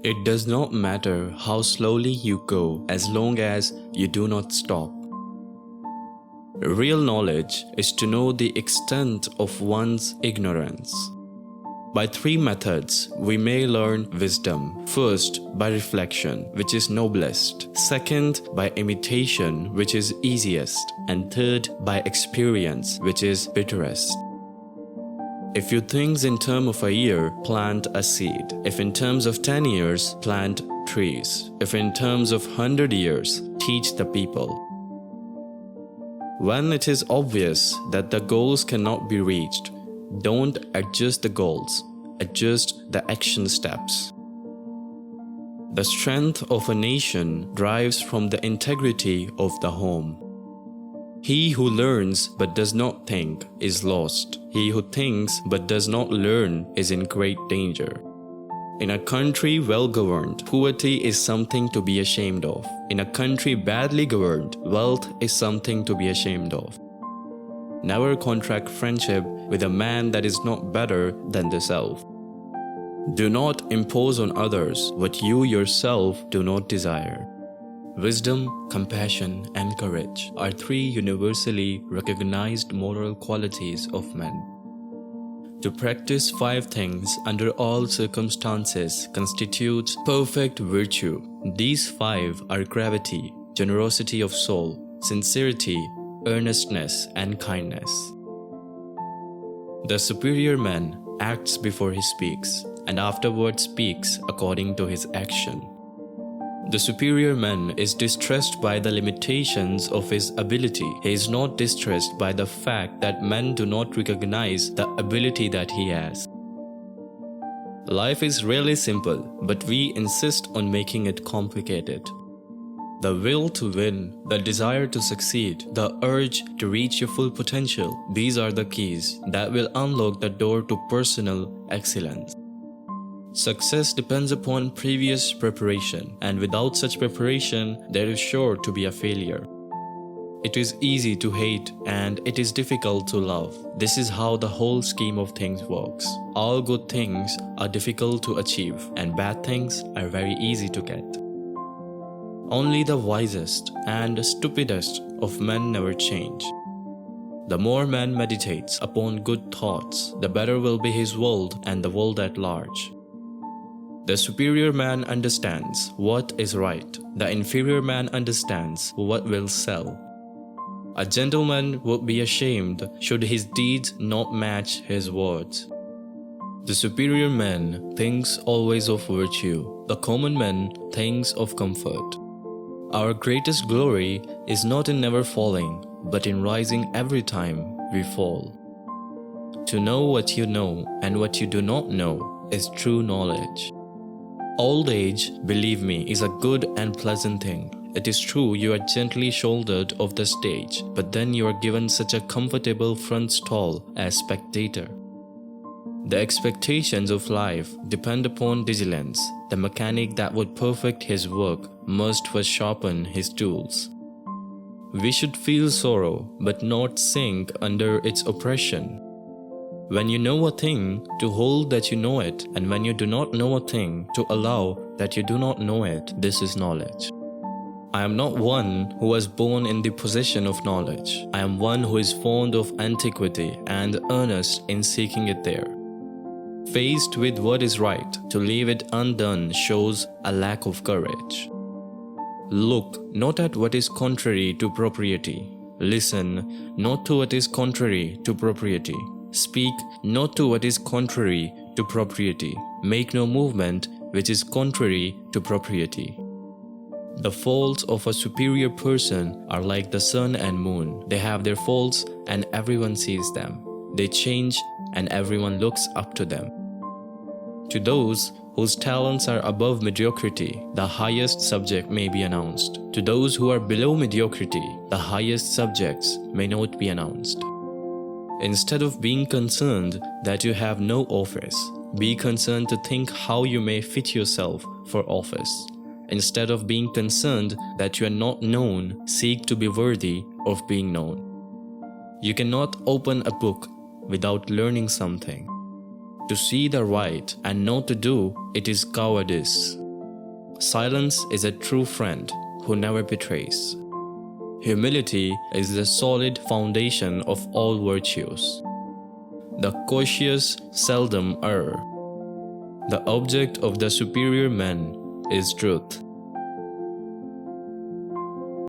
It does not matter how slowly you go as long as you do not stop. Real knowledge is to know the extent of one's ignorance. By three methods, we may learn wisdom. First, by reflection, which is noblest. Second, by imitation, which is easiest. And third, by experience, which is bitterest. If you think in terms of a year, plant a seed. If in terms of 10 years, plant trees. If in terms of 100 years, teach the people. When it is obvious that the goals cannot be reached, don't adjust the goals, adjust the action steps. The strength of a nation derives from the integrity of the home. He who learns but does not think is lost. He who thinks but does not learn is in great danger. In a country well governed, poverty is something to be ashamed of. In a country badly governed, wealth is something to be ashamed of. Never contract friendship with a man that is not better than the self. Do not impose on others what you yourself do not desire. Wisdom, compassion, and courage are three universally recognized moral qualities of men. To practice five things under all circumstances constitutes perfect virtue. These five are gravity, generosity of soul, sincerity, earnestness, and kindness. The superior man acts before he speaks, and afterwards speaks according to his action. The superior man is distressed by the limitations of his ability. He is not distressed by the fact that men do not recognize the ability that he has. Life is really simple, but we insist on making it complicated. The will to win, the desire to succeed, the urge to reach your full potential, these are the keys that will unlock the door to personal excellence. Success depends upon previous preparation, and without such preparation, there is sure to be a failure. It is easy to hate and it is difficult to love. This is how the whole scheme of things works. All good things are difficult to achieve, and bad things are very easy to get. Only the wisest and stupidest of men never change. The more man meditates upon good thoughts, the better will be his world and the world at large. The superior man understands what is right. The inferior man understands what will sell. A gentleman would be ashamed should his deeds not match his words. The superior man thinks always of virtue. The common man thinks of comfort. Our greatest glory is not in never falling, but in rising every time we fall. To know what you know and what you do not know is true knowledge. Old age, believe me, is a good and pleasant thing. It is true you are gently shouldered off the stage, but then you are given such a comfortable front stall as spectator. The expectations of life depend upon diligence. The mechanic that would perfect his work must first sharpen his tools. We should feel sorrow, but not sink under its oppression. When you know a thing, to hold that you know it, and when you do not know a thing, to allow that you do not know it, this is knowledge. I am not one who was born in the possession of knowledge. I am one who is fond of antiquity and earnest in seeking it there. Faced with what is right, to leave it undone shows a lack of courage. Look not at what is contrary to propriety. Listen not to what is contrary to propriety. Speak not to what is contrary to propriety. Make no movement which is contrary to propriety. The faults of a superior person are like the sun and moon. They have their faults and everyone sees them. They change and everyone looks up to them. To those whose talents are above mediocrity, the highest subject may be announced. To those who are below mediocrity, the highest subjects may not be announced. Instead of being concerned that you have no office, be concerned to think how you may fit yourself for office. Instead of being concerned that you are not known, seek to be worthy of being known. You cannot open a book without learning something. To see the right and not to do it is cowardice. Silence is a true friend who never betrays. Humility is the solid foundation of all virtues. The cautious seldom err. The object of the superior man is truth.